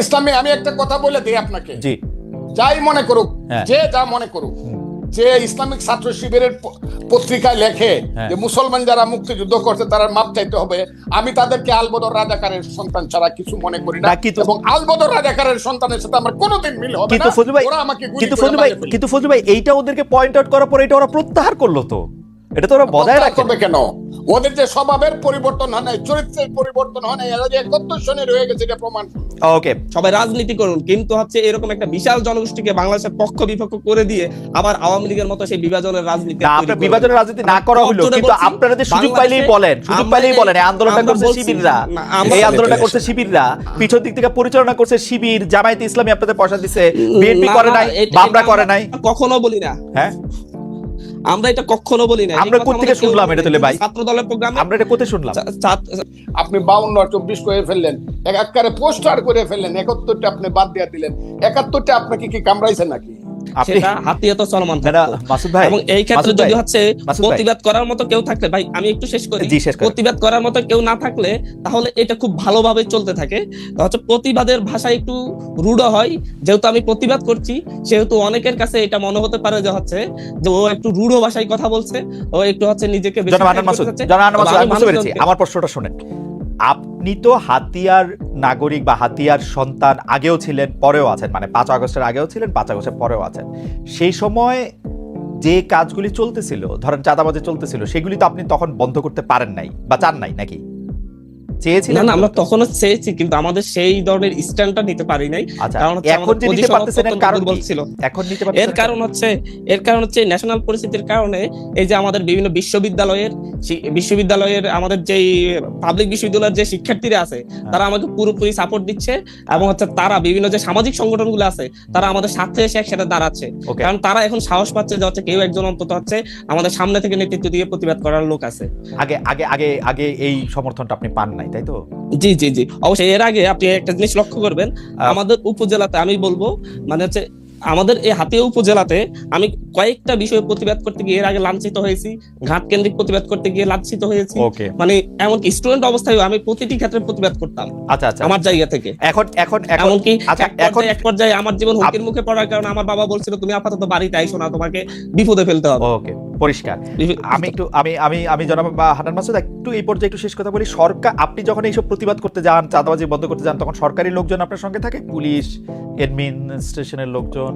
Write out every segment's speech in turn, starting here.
ইসলামী আমি একটা কথা বলে দিই আপনাকে, জি, যাই মনে করুক, হ্যাঁ। যে যা মনে করুক, যে ইসলামিক ছাত্র শিবিরের পত্রিকায় লেখে হ্যাঁ। যে মুসলমান যারা মুক্তিযুদ্ধ করছে তারা মাপ চাইতে হবে, আমি তাদেরকে আলবদর রাজাকারের সন্তান ছাড়া কিছু মনে করি না, এবং আলবদর রাজাকারের সন্তানের সাথে আমার কোনোদিন মিল হবে না। ওরা আমাকে কিন্তু ফজলু ভাই এইটা ওদেরকে পয়েন্ট আউট করার পর এটা ওরা প্রত্যাহার করলো, তো এটা তো ওরা বজায় রাখবে কেন? ওদের যে স্বভাবের পরিবর্তন হয় নাই, চরিত্রের পরিবর্তন হয় নাই, এরা যে 71 সনে রয়ে গেছে এটা প্রমাণ। ওকে, সবাই রাজনীতি করুন, কিন্তু হচ্ছে এরকম একটা বিশাল জনগোষ্ঠীকে বাংলাদেশের পক্ষ বিপক্ষ করে দিয়ে আবার আওয়ামী লীগের মতো সেই বিভাজনের রাজনীতি আপনার বিভাজনের রাজনীতি না করা হলো, কিন্তু আপনারা যে সুযোগ পাইলেই বলেন এই আন্দোলনটা করছে শিবিররা, এই আন্দোলনটা করছে শিবিররা, পিছন দিক থেকে পরিচালনা করছে শিবির, জামায়াতে ইসলামী আপনাদের পয়সা দিছে, বিএনপি করে নাই, বামরা করে নাই, কখনো বলি না। হ্যাঁ, আমরা এটা কখনো বলি না। আমরা কোথা থেকে শুনলাম এটা? তাহলে ভাই ছাত্র দলের প্রোগ্রামে আমরা এটা কোথায় শুনলাম? আপনি 52 আর 24 করে ফেললেন, একাকারে পোস্টার করে ফেললেন, 71টা আপনি বাদ দিয়ে দিলেন, 71টা আপনাকে কি কামড়াইছে নাকি? সেটা হাতিয়ে তো চলমান মাসুদ ভাই, এবং এই ক্ষেত্রে যদি হচ্ছে প্রতিবাদ করার মতো কেউ থাকলে, ভাই আমি একটু শেষ করি, প্রতিবাদ করার মতো কেউ না থাকলে তাহলে এটা খুব ভালোভাবে চলতে থাকে। হচ্ছে প্রতিবাদের ভাষা একটু রূঢ় হয়, যেহেতু আমি প্রতিবাদ করছি সেহেতু অনেকের কাছে এটা মনে হতে পারে যে হচ্ছে যে ও একটু রূঢ় ভাষায় কথা বলছে, ও একটু হচ্ছে নিজেকে আমার প্রশ্নটা শুনেন। আপনি তো হাতিয়ার নাগরিক বা হাতিয়ার সন্তান আগেও ছিলেন, পরেও আছেন, মানে 5 আগস্টের আগেও ছিলেন, 5 আগস্টের পরেও আছেন। সেই সময় যে কাজগুলি চলতেছিল, ধরেন চাঁদাবাজি চলতেছিল, সেগুলি তো আপনি তখন বন্ধ করতে পারেন নাই বা চান নাই নাকি? চেয়েছিলেন? না, আমরা তখনও চেয়েছি, কিন্তু আমাদের সেই ধরনের স্ট্যান্ডটা নিতে পারি নাই। কারণ এখন যে নিতে পারতেছেন এর কারণ বলছিল, এখন নিতে পারতেছেন এর কারণ হচ্ছে ন্যাশনাল পরিস্থিতির কারণে এই যে আমাদের বিভিন্ন বিশ্ববিদ্যালয়ের আমাদের যে পাবলিক বিশ্ববিদ্যালয়ের যে শিক্ষার্থীরা আছে তারা আমাকে পুরোপুরি সাপোর্ট দিচ্ছে, এবং হচ্ছে তারা বিভিন্ন যে সামাজিক সংগঠনগুলো আছে তারা আমাদের সাথে এসে একসাথে দাঁড়াচ্ছে, কারণ তারা এখন সাহস পাচ্ছে যে হচ্ছে কেউ একজন অন্তত হচ্ছে আমাদের সামনে থেকে নেতৃত্ব দিয়ে প্রতিবাদ করার লোক আছে। আগে এই সমর্থনটা আপনি পান নাই, তাই তো? জি জি জি, অবশ্যই। এর আগে আপনি একটা জিনিস লক্ষ্য করবেন, আমাদের উপজেলাতে আমি বলবো, মানে হচ্ছে আমাদের এই হাতিয়া উপজেলাতে আমি কয়েকটা বিষয়ে প্রতিবাদ করতে গিয়ে এর আগে লাঞ্ছিত হয়েছি, ঘাট কেন্দ্রিক প্রতিবাদ করতে গিয়ে লাঞ্ছিত হয়েছি, মানে এমনকি স্টুডেন্ট অবস্থায় আমি প্রতিটি ক্ষেত্রে প্রতিবাদ করতাম আমার জায়গা থেকে। এমনকি এক পর্যায়ে আমার জীবন হুমকির মুখে পড়ার কারণে আমার বাবা বলছিল তুমি আপাতত বাড়িতে আইসো না, তোমাকে বিপদে ফেলতে হবে। ওকে, পরিষ্কার। আমি জনাব হান্নান মাসুদ একটু এই পর্যায়ে একটু শেষ কথা বলি। সরকার, আপনি যখন এইসব প্রতিবাদ করতে যান, চাঁদাবাজি বন্ধ করতে যান, তখন সরকারি লোকজন আপনার সঙ্গে থাকে, পুলিশ, অ্যাডমিনিস্ট্রেশনের লোকজন?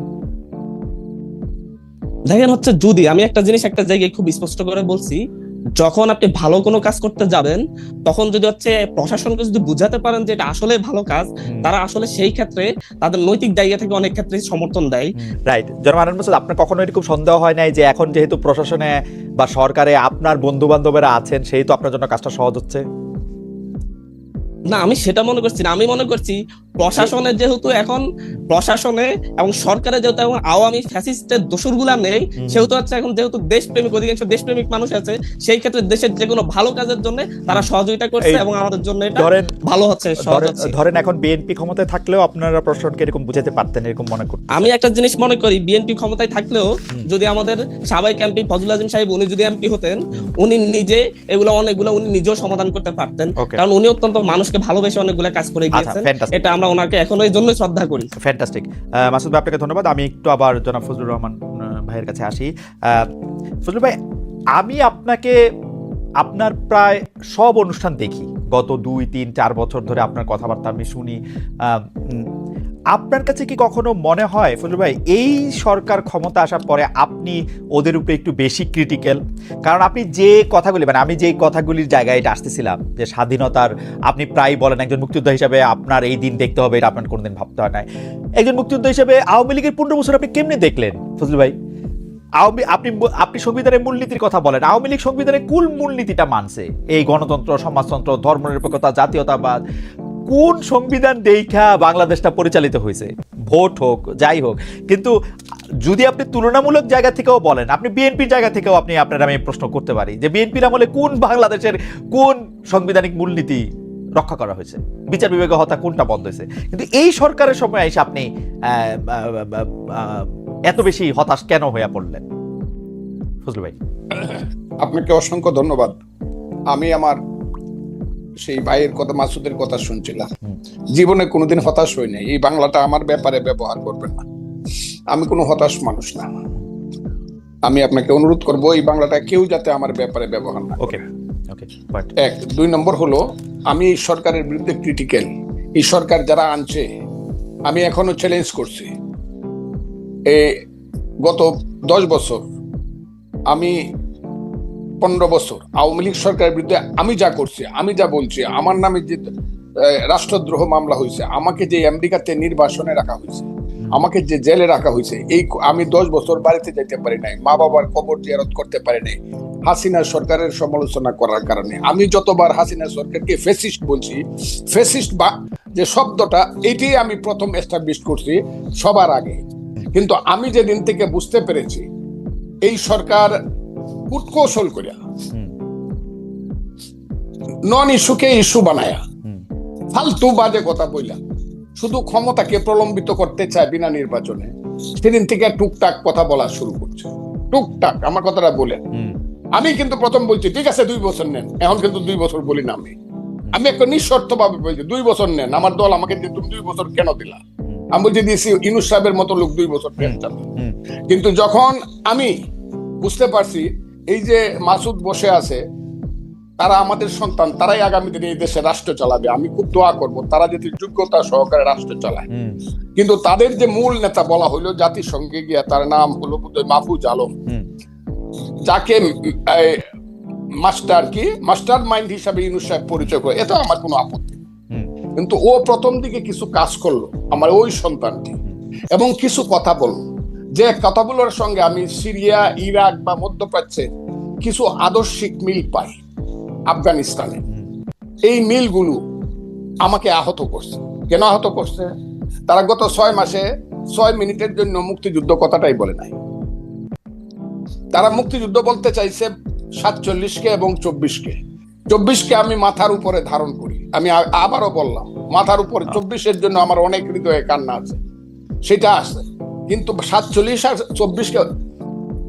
দেখেন হচ্ছে, যদি আমি একটা জিনিস একটা জায়গায় খুব স্পষ্ট করে বলছি, যখন আপনি ভালো কোনো কাজ করতে যাবেন তখন যদি হচ্ছে প্রশাসনকে যদি বুঝাতে পারেন যে এটা আসলে ভালো কাজ, তারা আসলে সেই ক্ষেত্রে তাদের নৈতিক জায়গা থেকে অনেক ক্ষেত্রে সমর্থন দেয়। রাইট। জনাব হান্নান মাসুদ, আপনার কখনো এরকম সন্দেহ হয় নাই যে এখন যেহেতু প্রশাসনে বা সরকারে আপনার বন্ধু বান্ধবেরা আছেন, সেই তো আপনার জন্য কাজটা সহজ হচ্ছে? না, আমি সেটা মনে করছি না। আমি মনে করছি প্রশাসনের যেহেতু এখন প্রশাসনে এবং সরকারে যেহেতু এখন আওয়ামী ফ্যাসিস্টের দোসরগুলা নেই, সেহেতু হচ্ছে এখন যেহেতু দেশপ্রেমিক, অধিকাংশ দেশপ্রেমিক মানুষ আছে, সেই ক্ষেত্রে দেশের যে কোনো ভালো কাজের জন্য তারা সহযোগিতা করছে এবং আমাদের জন্য এটা ভালো হচ্ছে। ধরেন এখন বিএনপি ক্ষমতায় থাকলেও আপনারা প্রশাসনকে এরকম বুঝাতে পারতেন, এরকম মনে করতেন? আমি একটা জিনিস মনে করি, বিএনপি ক্ষমতায় থাকলেও যদি আমাদের সাবেক এমপি ফজলুল আজিম সাহেব উনি যদি এমপি হতেন, উনি নিজে অনেকগুলো উনি নিজেও সমাধান করতে পারতেন, কারণ উনি অত্যন্ত মানুষকে ভালোবেসে অনেকগুলো কাজ করে গিয়েছেন। এটা আমরা ওনাকে এখনো এই জন্য শ্রদ্ধা করি। ফ্যান্টাস্টিক। মাসুদ ভাই, আপনাকে ধন্যবাদ। আমি একটু আবার জনাব ফজলুর রহমান ভাইয়ের কাছে আসি। ফজলুর ভাই, আমি আপনার প্রায় সব অনুষ্ঠান দেখি, গত 2, 3, 4 বছর ধরে আপনার কথাবার্তা আমি শুনি। আপনার কাছে কি কখনো মনে হয় ফজলুর ভাই এই সরকার ক্ষমতা আসার পরে আপনি ওদের উপরে একটু বেশি ক্রিটিক্যাল? কারণ আপনি যে কথাগুলি, মানে আমি যে কথাগুলির জায়গায় এটা আসতেছিলাম, যে স্বাধীনতার আপনি প্রায় বলেন একজন মুক্তিযোদ্ধা হিসাবে আপনার এই দিন দেখতে হবে, এটা আপনার কোনোদিন ভাবতে হয় নাই। একজন মুক্তিযোদ্ধা হিসাবে আওয়ামী লীগের 15 বছর আপনি কেমনে দেখলেন ফজলুর ভাই? আপনি সংবিধানের মূলনীতির কথা বলেন, আওয়ামী লীগ সংবিধানের কুল মূলনীতিটা মানছে, এই গণতন্ত্র, সমাজতন্ত্র, ধর্মনিরপেক্ষতা, জাতীয়তাবাদ। কোন সংবিধান দেখা বাংলাদেশটা পরিচালিত হয়েছে? ভোট হোক, যাই হোক। কিন্তু যদি আপনি তুলনামূলক জায়গা থেকেও বলেন, আপনি বিএনপির জায়গা থেকেও আপনার আমি প্রশ্ন করতে পারি যে বিএনপির আমলে কোন বাংলাদেশের কোন সাংবিধানিক মূলনীতি রক্ষা করা হয়েছে, বিচার বিভাগীয় হত্যা কোনটা বন্ধ হয়েছে? কিন্তু এই সরকারের সময় এসে আপনি এত বেশি হতাশ কেন হয়ে পড়লেন ফজলু ভাই? আপনাকে অসংখ্য ধন্যবাদ। আমি আমার সেই ভাইয়ের কথা, মাসুদের কথা শুনছিলাম। জীবনে কোনোদিন হতাশ হই নাই। এই বাংলাটা আমার ব্যাপারে ব্যবহার করবেন না, আমি কোনো হতাশ মানুষ না। আমি আপনাকে অনুরোধ করবো এই বাংলাটা কেউ যাতে আমার ব্যাপারে ব্যবহার না করে। এক, 2 নম্বর হলো আমি এই সরকারের বিরুদ্ধে ক্রিটিক্যাল। এই সরকার যারা আনছে আমি এখনো চ্যালেঞ্জ করছি। গত 10 বছর, আমি 15 বছর আওয়ামী লীগ সরকারের বিরুদ্ধে আমি যা করছি, আমি যা বলছি, আমার নামে যে রাষ্ট্রদ্রোহ মামলা হয়েছে, আমাকে যে আমেরিকাতে নির্বাসনে রাখা হয়েছে, আমাকে যে জেলে রাখা হয়েছে, এই আমি 10 বছর বাড়িতে যেতে পারি নাই, মা বাবার কবর জিয়ারত করতে পারি নাই হাসিনা সরকারের সমালোচনা করার কারণে। আমি যতবার হাসিনা সরকারকে ফ্যাসিস্ট বলছি, ফ্যাসিস্ট বা যে শব্দটা, এটাই আমি প্রথম এস্টাবলিশ করছি সবার আগে। কিন্তু আমি যেদিন থেকে বুঝতে পেরেছি এই সরকার কূটকৌশল করিয়া নন ইস্যুকে ইস্যু বানায়া ফালতু বাজে কথা বইলা শুধু ক্ষমতাকে প্রলম্বিত করতে চায় বিনা নির্বাচনে, সেদিন থেকে টুকটাক কথা বলা শুরু করছে। টুকটাক আমার কথাটা বলে আমি কিন্তু প্রথম বলছি ঠিক আছে 2 বছর নেন, এখন কিন্তু 2 বছর বলি না। আমি একটা নিঃশর্ত ভাবে বলছি 2 বছর নেন, আমার দল আমাকে তুমি 2 বছর কেন দিলা? আমি বলছি দিয়েছি ইউনূস সাহেবের মতো লোক 2 বছর ট্রেন চালাবে। কিন্তু যখন আমি বুঝতে পারছি এই যে মাসুদ বসে আছে, তারা আমাদের সন্তান, তারাই আগামী দিনে এই দেশে রাষ্ট্র চালাবে, আমি খুব দোয়া করব তারা যদি যোগ্যতা সহকারে রাষ্ট্র চালায়। কিন্তু তাদের যে মূল নেতা বলা হইলো জাতিসংঘে গিয়া, তার নাম হলো মাহফুজ আলম, যাকে মাস্টার মাইন্ড হিসাবে ইউনূস সাহেব পরিচয় করে, এটা আমার কোনো আপত্তি। কিন্তু ও প্রথম দিকে কিছু কাজ করলো আমার ওই সন্তানটি, এবং কিছু কথা বললো, যে কথাগুলোর সঙ্গে আমি সিরিয়া, ইরাক বা মধ্যপ্রাচ্যে কিছু আদর্শিক মিল পাই। আফগানিস্তানে এই মিলগুলো আমাকে আহত করছে। কেন আহত করছে? তারা গত 6 মাসে 6 মিনিটের জন্য মুক্তিযুদ্ধ কথাটাই বলে নাই। তারা মুক্তিযুদ্ধ বলতে চাইছে 47-কে এবং 24-কে। 24-কে আমি মাথার উপরে ধারণ করি। আমি আবারও বললাম, মাথার উপরে 24-এর জন্য আমার অনেক হৃদয়ে কান্না আছে, সেটা আছে। কিন্তু 47 আর 24-কে,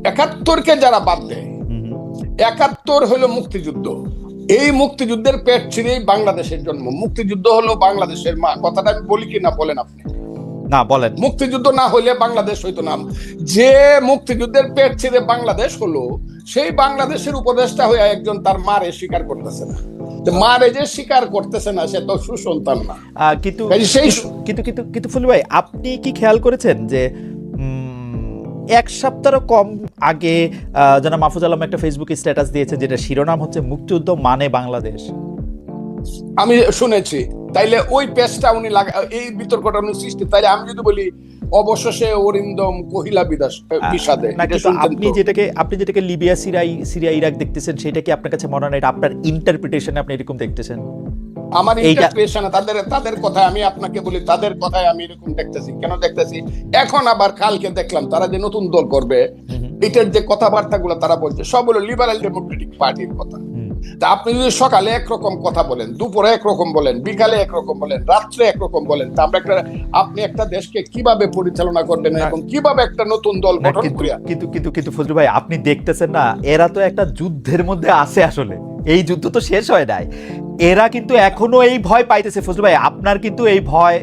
71-কে যারা বাদ দেয়, 71 হলো মুক্তিযুদ্ধ। এই মুক্তিযুদ্ধের পেট ছিঁড়েই বাংলাদেশের জন্ম। মুক্তিযুদ্ধ হলো বাংলাদেশের মা। কথাটা আমি বলি কি না বলেন আপনি? না বলেন। মুক্তিযুদ্ধ না হইলে বাংলাদেশ হইতো না। যে মুক্তিযুদ্ধের পেট ছিঁড়ে বাংলাদেশ হলো, সেই বাংলাদেশের উপদেষ্টা হয়ে একজন তার মারে স্বীকার করতেছে না। মারে যে স্বীকার করতেছে না, সে তো সুসন্তান না। কিন্তু ফুলু ভাই, আপনি কি খেয়াল করেছেন যে 1 সপ্তাহ কম আগে জনাব মাহফুজ আলম একটা ফেসবুকে স্ট্যাটাস দিয়েছে, যেটা শিরোনাম হচ্ছে মুক্তিযুদ্ধ মানে বাংলাদেশ? আমি শুনেছি। তাইলে ওই পেজটা উনি এই বিতর্কটা উনি সৃষ্টি, তাইলে আমি যদি বলি অবশেষে অরিন্দম কহিলা বিষাদে, আপনি যেটাকে লিবিয়া, সিরিয়া, ইরাক দেখতেছেন, সেটা কি আপনার কাছে মনে হয় এটা আপনার ইন্টারপ্রিটেশনে আপনি এরকম দেখতেছেন? আমার ইন্টারপ্রিটেশন, তাদের কথায় আমি আপনাকে বলি, তাদের কথায় আমি এরকম দেখতেছি। কেন দেখতেছি? এখন আবার কালকে দেখলাম তারা যে নতুন দল করবে, এটার যে কথাবার্তাগুলো তারা বলছে সব হলো লিবারেল ডেমোক্রেটিক পার্টির কথা। তা আপনি যদি সকালে একরকম কথা বলেন, দুপুরে একরকম বলেন, বিকালে একরকম বলেন, রাত্রে একরকম বলেন, তা আমরা আপনি একটা দেশকে কিভাবে পরিচালনা করবেন এবং কিভাবে একটা নতুন দল গঠন করিয়া? কিন্তু ফজলু ভাই, আপনি দেখতেছেন না, এরা তো একটা যুদ্ধের মধ্যে আছে। আসলে এই যুদ্ধ তো শেষ হয় নাই, এরা কিন্তু এখনো এই ভয় পাইতেছে। ফজলু ভাই, আপনার কিন্তু এই ভয়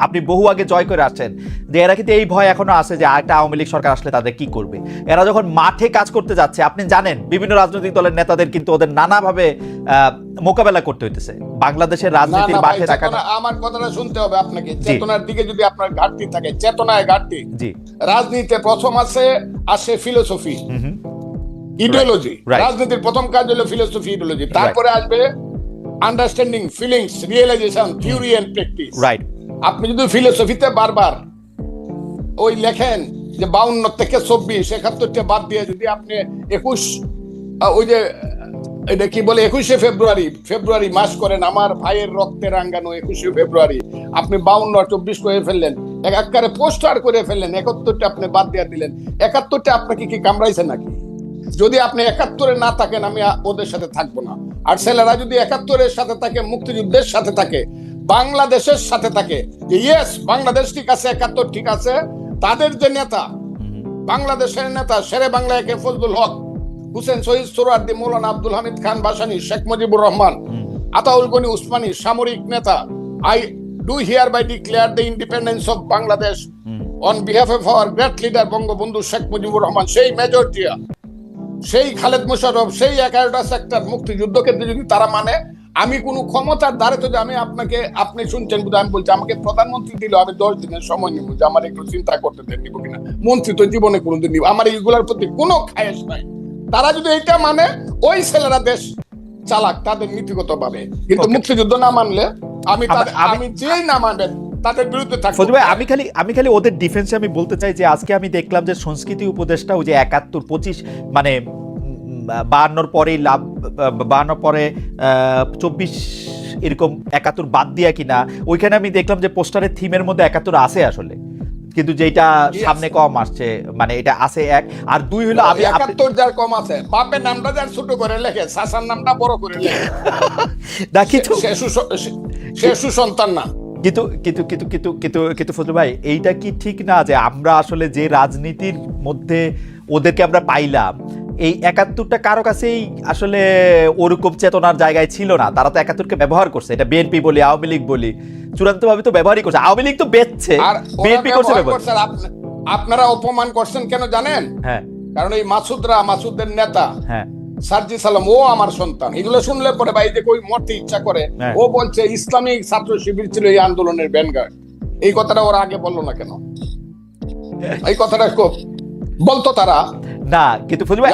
আপনি বহু আগে জয় করে আসছেন, যে এরা কিন্তু এই ভয় এখনো আছে যে একটা আওয়ামী লীগ সরকার আসলে তাদের কি করবে। এরা যখন মাঠে কাজ করতে যাচ্ছে, আপনি জানেন বিভিন্ন রাজনৈতিক দলের নেতাদের কিন্তু ওদের নানাভাবে মোকাবেলা করতে হইতেছে। বাংলাদেশের রাজনীতির মাঠে রাখা। আমার কথাটা শুনতে হবে আপনাকে। চেতনার দিকে যদি আপনার ঘাটতি থাকে, চেতনায় ঘাটতি। রাজনীতিতে প্রথম আসে ফিলোসফি, ইডিওলজি। রাজনীতির প্রথম কাজ হলো ফিলোসফি, ইডিওলজি। তারপরে আসবে understanding, feelings, realisation, theory and practice. Right. আপনি যদি ফিলোসফিতে বারবার ওই লেখেন যে 52 থেকে 24, 71টা বাদ দিয়ে যদি আপনি 21, ওই যে এটা কি বলে 21শে ফেব্রুয়ারি মাস করেন, আমার ভাইয়ের রক্তে রাঙ্গানো 21শে ফেব্রুয়ারি, আপনি 52 আর 24 করে ফেললেন, একাকারে পোস্টার করে ফেললেন, 71টা আপনি বাদ দিয়ে দিলেন। 71টা আপনাকে কি কামড়াইছে নাকি? যদি আপনি 71-এ না থাকেন, আমি ওদের সাথে থাকবো না। আর ছেলেরা যদি 71-এর সাথে থাকে, মুক্তিযুদ্ধের সাথে থাকে, বাংলাদেশের সাথে থাকে, যে ইয়েস বাংলাদেশ ঠিক আছে, 71 ঠিক আছে, তাদের যে নেতা, বাংলাদেশের নেতা শেরে বাংলা একে ফজলুল হক, হুসেন শহীদ সোহরাওয়ার্দী, মৌলানা আব্দুল হামিদ খান ভাসানী, শেখ মুজিবুর রহমান, আতাউল গনি উসমানী সামরিক নেতা, I do hereby declare the independence of Bangladesh on behalf of our great leader Bangabandhu Sheikh Mujibur Rahman, সেই মেজর জিয়া, সেই খালেদ মোশাররফ, সেই 11টা সেক্টর মুক্তিযুদ্ধকে যদি তারা মানে, আমি কোন ক্ষমতার দ্বারে তো আমি আপনাকে, আপনি শুনছেন বুঝে আমি বলছি আমাকে প্রধানমন্ত্রী দিল, আমি 10 দিনের সময় নিব যে আমার একটু চিন্তা করতে দেন নিব কিনা, মন্ত্রী তো জীবনে কোনোদিন নিব, আমার এইগুলোর প্রতি কোনো খায়েশ নাই। তারা যদি এটা মানে, ওই ছেলেরা দেশ চালাক তাদের নীতিগত ভাবে, কিন্তু মুক্তিযুদ্ধ না মানলে আমি যেই না মানবেন তাদের বিরুদ্ধে থাকবো। ফজলু ভাই, আমি খালি ওদের ডিফেন্সে আমি বলতে চাই যে আজকে আমি দেখলাম যে সংস্কৃতি উপদেষ্টা ওই যে 71 25 মানে 52 পরে 24 এরকম 71 বাদ দিয়া কিনা, ওইখানে আমি দেখলাম যে পোস্টারের থিমের মধ্যে 71 আছে আসলে, কিন্তু যেটা সামনে কম আসছে, মানে এটা আছে 1 আর 2 হলো আমি 71 যার কম আছে, বাপের নামটা যার ছোট করে লেখে, শাসার নামটা বড় করে লেখে, দেখি তো সে সুসন্তান না। কিন্তু ফজলু ভাই, এইটা কি ঠিক না যে আমরা আসলে যে রাজনীতির মধ্যে ওদেরকে আমরা পাইলাম, এই 71টা কারো কাছেই আসলে ওরকম চেতনার জায়গায় ছিল না, তারা তো 71কে ব্যবহার করছে, এটা বিএনপি বলি আওয়ামী লীগ বলি চূড়ান্তভাবে তো ব্যবহারই করছে, আওয়ামী লীগ তো বেচছে, বিএনপি করছে ব্যবহার। আপনারা অপমান করছেন কেন জানেন? হ্যাঁ, কারণ এই মাসুদের নেতা হ্যাঁ সার্জি সালাম, ও আমার সন্তান, এগুলো শুনলে পরে ভাই যে কই মরতে ইচ্ছা করে। ও বলছে ইসলামিক ছাত্র শিবির ছিল এই আন্দোলনের ভ্যানগার্ড, এই কথাটা ওরা আগে বললো না কেন? এই কথাটা বলতো তারা না, কিন্তু ফজলু ভাই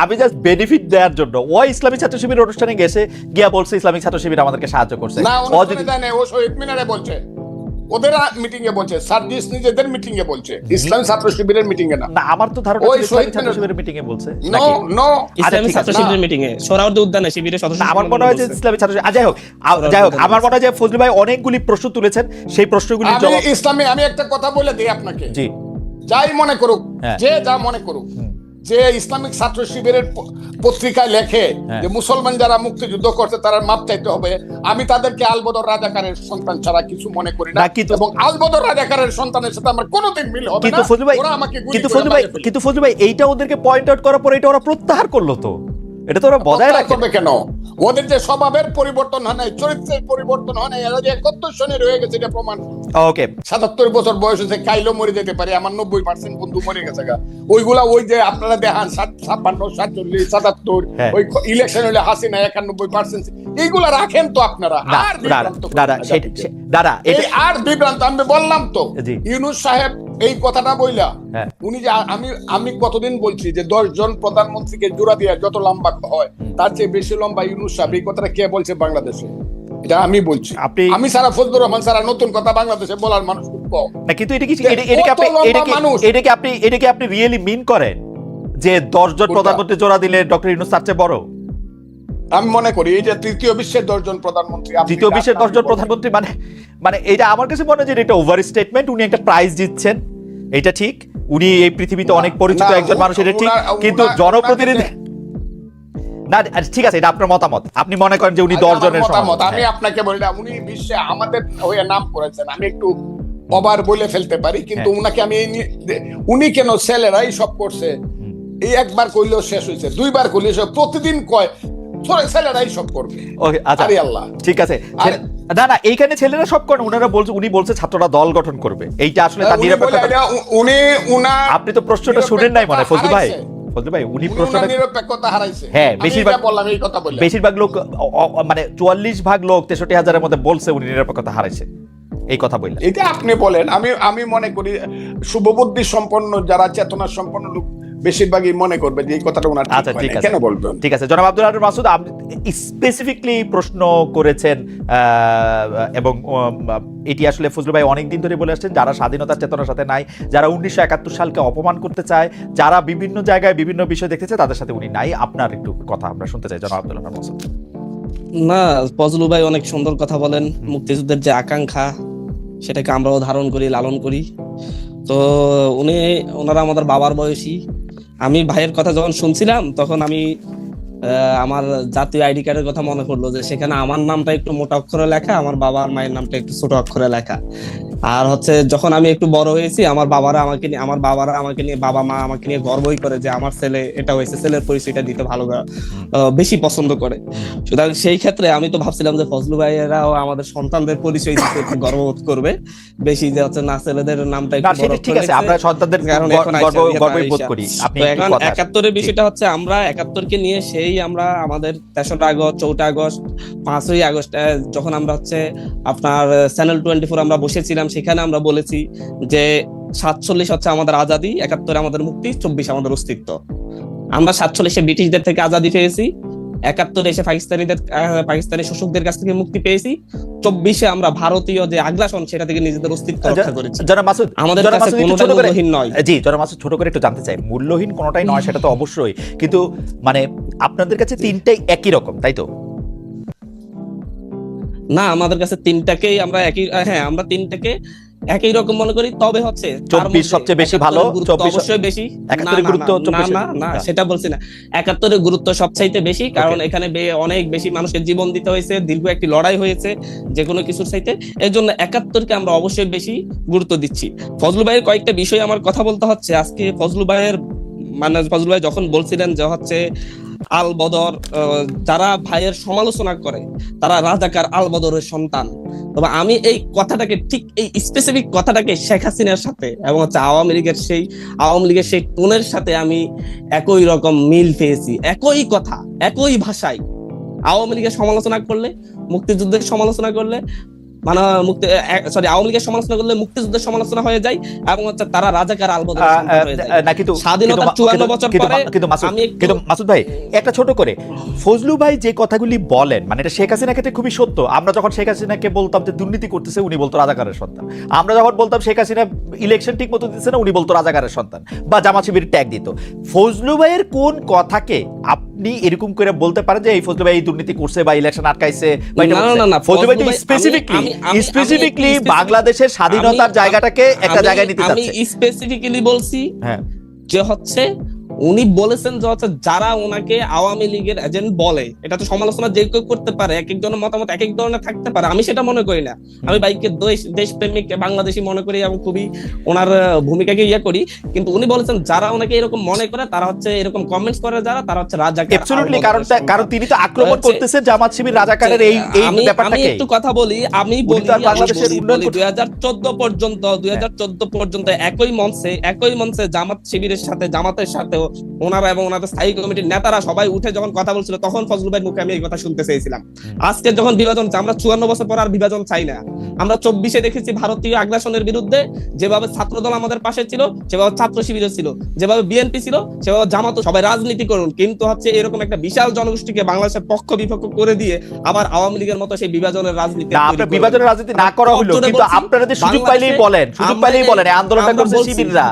আমি জাস্ট বেনিফিট দেওয়ার জন্য ও ইসলামিক ছাত্র শিবির অনুষ্ঠানে গেছে, গিয়া বলছে ইসলামিক ছাত্র শিবির আমাদেরকে সাহায্য করছে, না অনুষ্ঠানে যায় না, ও শহীদ মিনারে বলছে, ওদের মিটিং এ বলছে, সার্জিস নিজেদের মিটিং এ বলছে, ইসলামী ছাত্র শিবিরের মিটিং এ না। না, আমার তো ধারণা ওই ইসলামিক ছাত্র শিবিরের মিটিং এ বলছে, নো ইসলামী ছাত্র শিবিরের মিটিং এ সোহরাওয়ার্দী উদ্যানে শিবিরের সদস্য, আমার মনে হয় যে ইসলামিক ছাত্র, যাই হোক আমার মনে হয় যে ফজলু ভাই অনেকগুলি প্রশ্ন তুলেছেন, সেই প্রশ্নগুলি জবাব আমি একটা কথা বলে দিই আপনাকে, জি যাই মনে করুক, যে যা মনে করুক, যে ইসলামিক ছাত্র শিবিরের পত্রিকায় লেখে যে মুসলমান যারা মুক্তিযুদ্ধ করছে তারা মাপ চাইতে হবে, আমি তাদেরকে আলবদর রাজাকারের সন্তান ছাড়া কিছু মনে করি না, এবং আলবদর রাজাকারের সন্তানের সাথে আমার কোনোদিন মিল হবে না। ওরা আমাকে কিন্তু ফজলু ভাই এইটা ওদেরকে পয়েন্ট আউট করার পর এটা ওরা প্রত্যাহার করলো, তো এটা তো ওরা বজায় রাখবে কেন? ওদের যে স্বভাবের পরিবর্তন হয় নাই, চরিত্রের পরিবর্তন হয় নাই, এরা যে 71 সনে রয়ে গেছে এটা প্রমাণ। ওকে, 77 বছর বয়স হচ্ছে, কাইলো মরে যেতে পারে, আমার 90% বন্ধু মরে গেছে গা। ওইগুলা ওই যে আপনারা দেখান 56 47 77, ওই ইলেকশন হলে হাসিনা 91%, এইগুলা রাখেন তো আপনারা। আর বিভ্রান্ত আমি বললাম তো, ইউনূস সাহেব এই কথাটা বইলা, উনি যে আমি কতদিন বলছি যে 10 জন প্রধানমন্ত্রীকে জোড়া দিয়ে যত লম্বা হয় তার চেয়ে বেশি লম্বা ইউনূস সাহেব, এই কথাটা কে বলছে বাংলাদেশে? এটা আমি বলছি, আমি সারা ফজলুর রহমান সারা নতুন কথা বাংলাদেশে বলার মানুষ খুব কম। না, কিন্তু এটাকে আপনি রিয়েলি মিন করেন যে 10 জন প্রধানমন্ত্রী জোড়া দিলে ডক্টর ইউনূস তার চেয়ে বড়? আমি মনে করি এই যে তৃতীয় বিশ্বের 10 জন প্রধানমন্ত্রী, তৃতীয় বিশ্বের 10 জন প্রধানমন্ত্রী মানে এটা আমার কাছে মনে হয় যে এটা ওভার স্টেটমেন্ট। উনি একটা প্রাইজ দিচ্ছেন, এটা ঠিক, উনি এই পৃথিবীতে অনেক পরিচিত একজন মানুষ, এটা ঠিক, কিন্তু জনপ্রতিনিধি না, ঠিক আছে, এটা আপনার মতামত, আপনি মনে করেন যে উনি 10 জনের মতামত। আমি আপনাকে বলি না, উনি বিশ্বে আমাদের হয়ে নাম করেছেন, আমি একটু ওভার বলে ফেলতে পারি, কিন্তু উনাকে আমি উনি কেন ছেলেরাই সব করছে, এই একবার কইলেও শেষ হয়েছে, 2 বার কইলে প্রতিদিন কয় ছেলেরাই সব করবে। ওকে, আচ্ছা আল্লাহ, ঠিক আছে। না এইখানে ছেলেরা সব করে, উনি বলছে ছাত্ররা দল গঠন করবে, এইটা আসলে তার নিরপেক্ষতা। আপনি তো প্রশ্নটা শুনেন নাই মনে ফজলু ভাই, উনি প্রশ্নটা নিরপেক্ষতা হারাইছে। হ্যাঁ, বেশিরভাগ লোক মানে 44 ভাগ লোক 63,000-এর মধ্যে বলছে উনি নিরপেক্ষতা হারাইছে, এই কথা বললেন। এটা আপনি বলেন, আমি মনে করি শুভবুদ্ধি সম্পন্ন যারা চেতনা সম্পন্ন লোক বেশিরভাগই মনে করবে যে এই কথাটা ওনার ঠিক হয় না, কেন বলবেন? ঠিক আছে, জনাব আব্দুল আহাদ মাসুদ, আপনি স্পেসিফিকলি প্রশ্ন করেছেন, এবং এটি আসলে ফজলু ভাই অনেকদিন ধরে বলে আসছেন, যারা স্বাধীনতার চেতনার সাথে নাই, যারা 1971 সালকে অপমান করতে চায়, যারা বিভিন্ন জায়গায় বিভিন্ন বিষয় দেখতে চায়, তাদের সাথে উনি নাই। আপনার একটু কথা আমরা শুনতে চাই, জনাব আব্দুল আহাদ মাসুদ। না, ফজলু ভাই অনেক সুন্দর কথা বলেন, মুক্তিযুদ্ধের যে আকাঙ্ক্ষা সেটাকে আমরাও ধারণ করি, লালন করি। তো ওনারা আমাদের বাবার বয়সী। আমি ভাইয়ের কথা যখন শুনছিলাম তখন আমি আমার জাতীয় আইডি কার্ডের কথা মনে পড়লো যে সেখানে আমার নামটা একটু মোটা অক্ষরে লেখা, আমার বাবার মায়ের নামটা একটু ছোট অক্ষরে লেখা। আর হচ্ছে যখন আমি একটু বড় হয়েছি, আমার বাবারা আমাকে নিয়ে বাবা মা আমাকে নিয়ে গর্বই করে যে আমার ছেলে এটা হয়েছে, ছেলের পরিচয়টা দিতে ভালো বেশি পছন্দ করে। সুতরাং সেই ক্ষেত্রে আমি তো ভাবছিলাম যে ফজলু ভাইয়েরাও আমাদের সন্তানদের পরিচয় দিতে একটু গর্ববোধ করবে বেশি, যে হচ্ছে না ছেলেদের নামটা একটু বড় করে। ঠিক আছে, আমরা সন্তানদের গর্ববোধ করি। আপনি এখন 71-এর বিষয়টা হচ্ছে আমরা 71-কে নিয়ে সেই আমরা আমাদের 3রা আগস্ট, 4টা আগস্ট, 5ই আগস্ট যখন আমরা হচ্ছে আপনার চ্যানেল 24 আমরা বসেছিলাম, সেখানে আমরা বলেছি যে 47 হচ্ছে আমাদের আজাদি, 71 আমাদের মুক্তি, 24 আমাদের অস্তিত্ব। আমরা 47-এ ব্রিটিশদের থেকে আজাদি পেয়েছি, 71 এসে পাকিস্তানি শোষকদের কাছ থেকে মুক্তি পেয়েছি, 24-এ আমরা ভারতীয় যে আগ্রাসন সেটা থেকে নিজেদের অস্তিত্ব রক্ষা করেছি। আমাদের কাছে কোনোটাই মূল্যহীন নয়। জি জনাব মাসুদ, ছোট করে একটু জানতে চাই, মূল্যহীন কোনোটাই নয় সেটা তো অবশ্যই, কিন্তু মানে আপনাদের কাছে তিনটাই একই রকম, তাই তো? না, আমাদের কাছে তিনটাকেই আমরা আমরা তিনটাকে একই রকম মনে করি। তবে হচ্ছে 24 সবচেয়ে বেশি ভালো, 24 অবশ্যই বেশি। 71 গুরুত্ব না সেটা বলছি না, 71 গুরুত্ব সবচাইতে বেশি, কারণ এখানে অনেক বেশি মানুষের জীবন দিতে হয়েছে, দীর্ঘ একটি লড়াই হয়েছে যে কোনো কিছুর চাইতে। এর জন্য 71-কে আমরা অবশ্যই বেশি গুরুত্ব দিচ্ছি। ফজলু ভাইয়ের কয়েকটা বিষয় আমার কথা বলতে হচ্ছে আজকে। ফজলু ভাই যখন বলছিলেন যে হচ্ছে আল বদর, যারা ভাইয়ের সমালোচনা করে তারা রাজাকার আল বদরের সন্তান। তবে আমি এই কথাটাকে, ঠিক এই স্পেসিফিক কথাটাকে শেখ হাসিনার সাথে এবং হচ্ছে আওয়ামী লীগের সেই টোনের সাথে আমি একই রকম মিল পেয়েছি। একই কথা, একই ভাষায় আওয়ামী লীগের সমালোচনা করলে, মুক্তিযুদ্ধের সমালোচনা করলে আওয়ামী লীগের সমালোচনা করলে মুক্তিযুদ্ধের সমালোচনা হয়ে যায়, এবং হচ্ছে তারা রাজাকার আল বদরের সন্তান হয়ে যায়। স্বাধীনতার 54 বছর পরে কিন্তু মাসুদ ভাই একটা ছোট করে, ফজলু ভাই যে কথাগুলি বলেন মানে এটা শেখ হাসিনার ক্ষেত্রে খুবই সত্য। আমরা যখন শেখ হাসিনাকে বলতাম যে দুর্নীতি করতেছে, উনি বলতো রাজাকারের সন্তান। আমরা যখন বলতাম শেখ হাসিনা ইলেকশন ঠিক মতো দিচ্ছে না, উনি বলতো রাজাকারের সন্তান বা জামাত শিবির ট্যাগ দিত। ফজলু ভাইয়ের কোন কথাকে আপনি এরকম করে বলতে পারেন যে এই ফজলু ভাই দুর্নীতি করছে বা ইলেকশন আটকাইছে? ফজলু ভাই স্পেসিফিকলি বাংলাদেশের স্বাধীনতার জায়গাটাকে একটা জায়গায় নিতে চাচ্ছে। আমি স্পেসিফিক্যালি বলছি যে হচ্ছে উনি বলেছেন যে হচ্ছে যারা ওনাকে আওয়ামী লীগের এজেন্ট বলে, এটা তো সমালোচনা যে কেউ করতে পারে, এক একজনের মতামত এক এক ধরনের থাকতে পারে, আমি সেটা মনে করি না। আমি বাইকে দেশপ্রেমিক বাংলাদেশি মনে করি এবং খুবই ওনার ভূমিকাকে করি, কিন্তু উনি বলেছেন যারা ওনাকে এরকম মনে করে তারা হচ্ছে এরকম কমেন্টস করে, তারা হচ্ছে রাজাকার। অ্যাবসলিউটলি, কারণ তিনি তো আক্রমণ করতেছেন জামাত শিবির রাজাকারের এই ব্যাপারটাকে। আমি একটু কথা বলি, আমি বলি বাংলাদেশের 2014 পর্যন্ত একই মঞ্চে জামাত শিবিরের সাথে, জামাতের সাথে ওনারা এবং ওনাদের স্থায়ী কমিটির নেতারা সবাই উঠে যখন কথা বলছিল, তখন ফজলু ভাইয়ের মুখে আমি এই কথা শুনতে চেয়েছিলাম। আজকে যখন বিভাজন, আমরা 54 বছর পর আর বিভাজন চাই না। আমরা 24-এ দেখেছি ভারতীয় আগ্রাসনের বিরুদ্ধে যেভাবে ছাত্রদল আমাদের পাশে ছিল, সেভাবে ছাত্র শিবিরও ছিল, যেভাবে বিএনপি ছিল, সেভাবে জামাতও। সবাই রাজনীতি করুন, কিন্তু হচ্ছে এরকম একটা বিশাল জনগোষ্ঠীকে বাংলাদেশের পক্ষ বিপক্ষ করে দিয়ে আবার আওয়ামী লীগের মতো সেই বিভাজনের রাজনীতি না করা হলো। কিন্তু আপনারা যে সুযোগ পাইলেই বলেন এই আন্দোলনটা করছে শিবিররা,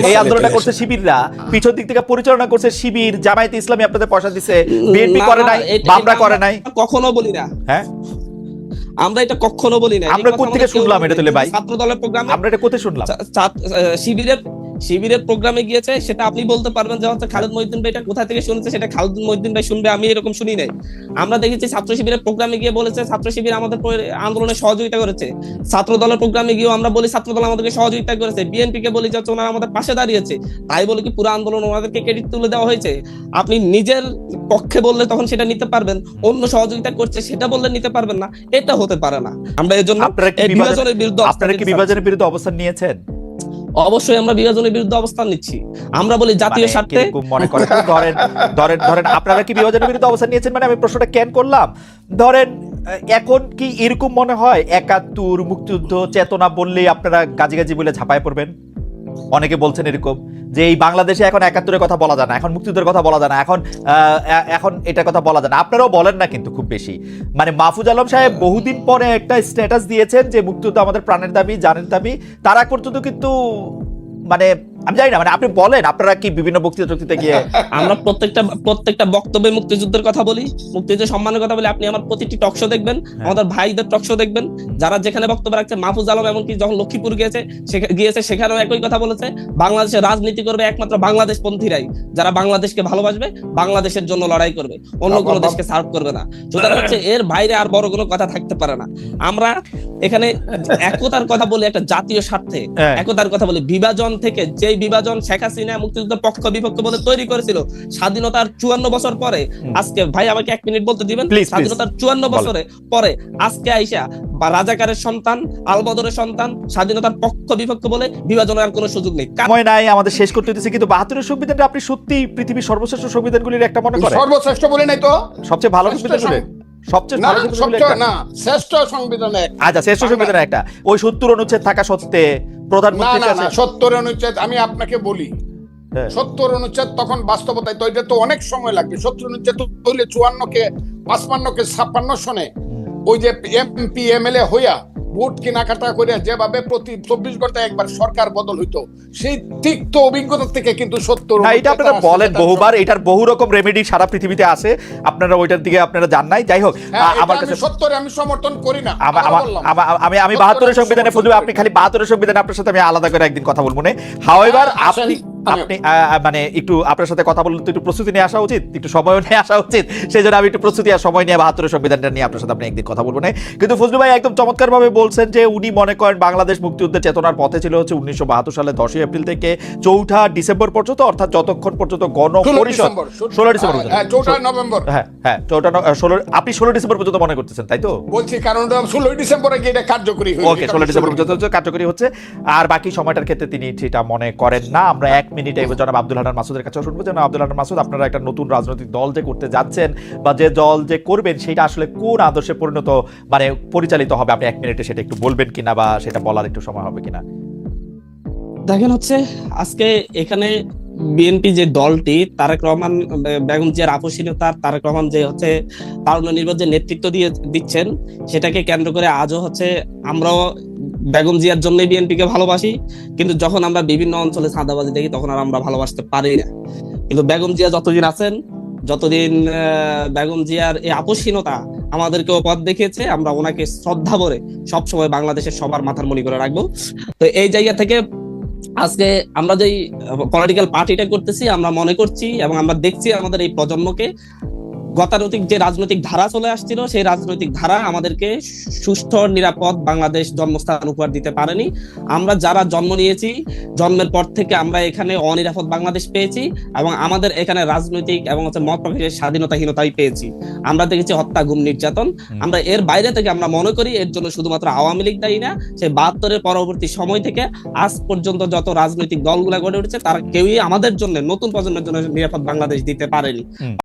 এই আন্দোলনটা করছে শিবিররা, পিছন দিক থেকে পরিচালনা করছে শিবির, জামায়াতে ইসলামী আপনাদের পয়সা দিছে, বিএনপি করে নাই, বামরা করে নাই, কখনো বলি না। হ্যাঁ, আমরা এটা কখনো বলি না। আমরা কোথা থেকে শুনলাম এটা? তাহলে ভাই ছাত্র দলের প্রোগ্রামে আমরা এটা কোথায় শুনলাম? শিবিরের প্রোগ্রামে গিয়েছে, সেটা আপনি বলতে পারবেন যে হচ্ছে খালেদ মহিউদ্দিন ভাই এটা কোথা থেকে শুনেছে, সেটা খালেদ মহিউদ্দিন ভাই শুনবে, আমি এরকম শুনি নাই। আমরা দেখেছি ছাত্র শিবিরের প্রোগ্রামে গিয়ে বলেছে ছাত্র শিবির আমাদের আন্দোলনে সহযোগিতা করেছে, ছাত্র দলের প্রোগ্রামে গিয়েও আমরা বলি ছাত্র দল আমাদেরকে সহযোগিতা করেছে, বিএনপি কে বলি যে ওনারা আমাদের পাশে দাঁড়িয়েছে, তাই বলে কি পুরো আন্দোলন ওনাদেরকে ক্রেডিট তুলে দেওয়া হয়েছে? আপনি নিজের পক্ষে বললে তখন সেটা নিতে পারবেন, অন্য সহযোগিতা করছে সেটা বললে নিতে পারবেন না, এটা হতে পারে না। আমরা এর জন্য বিভাজনের বিরুদ্ধে অবস্থান নিয়েছেন। অবশ্যই আমরা বিভাজনের বিরুদ্ধে অবস্থান নিচ্ছি। আমরা বলি জাতীয় স্বার্থে মনে করেন ধরেন আপনারা কি বিভাজনের বিরুদ্ধে অবস্থান নিয়েছেন? মানে আমি প্রশ্নটা কেন করলাম, ধরেন এখন কি এরকম মনে হয় 71 মুক্তিযুদ্ধ চেতনা বললেই আপনারা গাজি বলে ঝাঁপায় পড়বেন? অনেকে বলছেন এরকম যে এই বাংলাদেশে এখন 71-এর কথা বলা যায় না, এখন মুক্তিযুদ্ধের কথা বলা যায় না, এখন এটার কথা বলা যায় না। আপনারাও বলেন না কিন্তু খুব বেশি। মানে মাহফুজ আলম সাহেব বহুদিন পরে একটা স্ট্যাটাস দিয়েছেন যে মুক্তিযুদ্ধ আমাদের প্রাণের দাবি, জানের দাবি। তার আগ পর্যন্ত কিন্তু মানে আমি জানি না, মানে আপনি বলেন আপনারা কি বিভিন্ন বক্তৃতা গিয়ে আমরা প্রত্যেকটা বক্তব্যে মুক্তিযুদ্ধের কথা বলি, মুক্তিযুদ্ধের সম্মানের কথা বলি। আপনি আমার প্রতিটি টকশো দেখবেন, আমাদের ভাইদের টকশো দেখবেন, যারা যেখানে বক্তব্য রাখছে। মাহফুজ আলম এমনকি যখন লক্ষ্মীপুর গিয়েছে সেখানেও একই কথা বলেছে, বাংলাদেশে রাজনীতি করবে একমাত্র বাংলাদেশ পন্থীরাই, যারা বাংলাদেশকে ভালোবাসবে, বাংলাদেশের জন্য লড়াই করবে, অন্য কোনো দেশকে সার্ভ করবে না। সুতরাং হচ্ছে এর বাইরে আর বড় কোনো কথা থাকতে পারে না। আমরা এখানে একতার কথা বলে, একটা জাতীয় স্বার্থে একতার কথা বলে, বিভাজন থেকে যেই বিভাজন শেখ হাসিনা মুক্তিযুদ্ধের পক্ষ বিপক্ষ বলে তৈরি করেছিল স্বাধীনতার 54 বছর পরে, আজকে ভাই আমাকে 1 মিনিট বলতে দিবেন, স্বাধীনতার 54 বছরে পরে আজকে আইসা বা রাজাকারের সন্তান, আলবদরের সন্তান, স্বাধীনতার পক্ষ বিপক্ষ বলে বিভাজনের আর কোনো সুযোগ নেই। সময় নাই, আমাদের শেষ করতে হচ্ছে, কিন্তু 72 সংবিধানটা আপনি সত্যি পৃথিবীর সর্বশ্রেষ্ঠ সংবিধানগুলির একটা মনে করেন? সর্বশ্রেষ্ঠ বলে নাই তো, সবচেয়ে ভালো সংবিধান বলে? সবচেয়ে ভালো সংবিধান না, শ্রেষ্ঠ সংবিধান একটা। আচ্ছা, শ্রেষ্ঠ সংবিধান একটা। ওই 70 অনুচ্ছেদ থাকা সত্ত্বে প্রধানমন্ত্রী না 70 অনুচ্ছেদ আমি আপনাকে বলি, 70 অনুচ্ছেদ তখন বাস্তবতায় তো এটা তো অনেক সময় লাগবে। 70 অনুচ্ছেদ তো হইলে 54 কে 55 কে 56 সনে ওই যে এমপি এমএলএ হইয়া ভোট কেনাকাটা করে যেভাবে প্রতি 24 ঘন্টায় একবার সরকার বদল হইতো, সেই তিক্ত অভিজ্ঞতা থেকে কিন্তু 70 না, এটা আপনারা বলেন বহুবার, এটার বহু রকম রেমেডি সারা পৃথিবীতে আছে, আপনারা ওইটার দিকে আপনারা জান নাই। যাই হোক, আমার কাছে 70 আমি সমর্থন করি না। আমি 72 সংবিধানে ফজলু, আপনি খালি 72 সংবিধানে আপনার সাথে আমি আলাদা করে একদিন কথা বলবো না। হাউএভার আপনি মানে একটু আপনার সাথে কথা বলতে একটু প্রস্তুতি নিয়ে আসা উচিত, একটু সময় নিয়ে আসা উচিত, সেই জন্য আমি একটু প্রস্তুতি আর সময় নিয়ে 72 সংবিধানটা নিয়ে আপনার সাথে আপনি একদিন কথা বলবো না। কিন্তু ফজলু ভাই একদম চমৎকার ভাবে বলছেন যে উনি মনে করেন বাংলাদেশ মুক্তিযুদ্ধের চেতনার পথে ছিল হচ্ছে 1972 সালে 10 এপ্রিল থেকে 4 ডিসেম্বর পর্যন্ত, অর্থাৎ যতক্ষণ পর্যন্ত গণপরিষদ 16 ডিসেম্বর, হ্যাঁ 4 নভেম্বর, হ্যাঁ 16 আপনি 16 ডিসেম্বর পর্যন্ত মনে করতেছেন, তাই তো? বলছি কারণ 16 ডিসেম্বরে গিয়ে এটা কার্যকরী হয়েছে। ওকে, 16 ডিসেম্বর পর্যন্ত কার্যকরী হচ্ছে, আর বাকি সময়টার ক্ষেত্রে তিনি সেটা মনে করেন না। আমরা 1 মিনিটে জনাব আব্দুল হান্নান মাসুদের কাছে শুনবো। জনাব আব্দুল হান্নান মাসুদ, আপনারা একটা নতুন রাজনৈতিক দল যে করতে যাচ্ছেন বা যে দল যে করবেন, সেটা আসলে কোন আদর্শে পরিণত মানে পরিচালিত হবে, আপনি 1 মিনিটে সেটা একটু বলবেন কিনা বা সেটা বলার একটু সময় হবে কিনা? দেখেন হচ্ছে আজকে এখানে বিএনপি যে দলটি, তারেক রহমান বেগম জিয়ার আপসীনতার, তারেক রহমান যে হচ্ছে তারুণ্য নির্বাচন যে নেতৃত্ব দিচ্ছেন, সেটাকে কেন্দ্র করে আজও হচ্ছে আমরাও বেগম জিয়ার জন্য বিএনপিকে ভালোবাসি, কিন্তু যখন আমরা বিভিন্ন অঞ্চলে চাঁদাবাজি দেখি তখন আর আমরা ভালোবাসতে পারি না। কিন্তু বেগম জিয়া যতদিন আছেন, যতদিন বেগম জিয়ার এই আপসীনতা আমাদেরকে পথ দেখিয়েছে, আমরা ওনাকে শ্রদ্ধা ভরে সবসময় বাংলাদেশের সবার মাথার মনি করে রাখবো। তো এই জায়গা থেকে আজকে আমরা যেই পলিটিক্যাল পার্টিটা করতেছি, আমরা মনে করছি এবং আমরা দেখছি আমাদের এই প্রজন্মকে গতানুগতিক যে রাজনৈতিক ধারা চলে আসছিল, সেই রাজনৈতিক ধারা আমাদেরকে সুষ্ঠু নিরাপদ বাংলাদেশ জন্মস্থান উপহার দিতে পারেনি। আমরা যারা জন্ম নিয়েছি, জন্মের পর থেকে আমরা এখানে অনিরাপদ বাংলাদেশ পেয়েছি এবং আমাদের এখানে রাজনৈতিক এবং হচ্ছে মত প্রকাশের স্বাধীনতাহীনতাই পেয়েছি। আমরা দেখেছি হত্যা, গুম, নির্যাতন। আমরা এর বাইরে থেকে আমরা মনে করি এর জন্য শুধুমাত্র আওয়ামী লীগ দায়ী না। সেই 72-এর পরবর্তী সময় থেকে আজ পর্যন্ত যত রাজনৈতিক দলগুলা গড়ে উঠেছে, তারা কেউই আমাদের জন্য, নতুন প্রজন্মের জন্য নিরাপদ বাংলাদেশ দিতে পারেনি।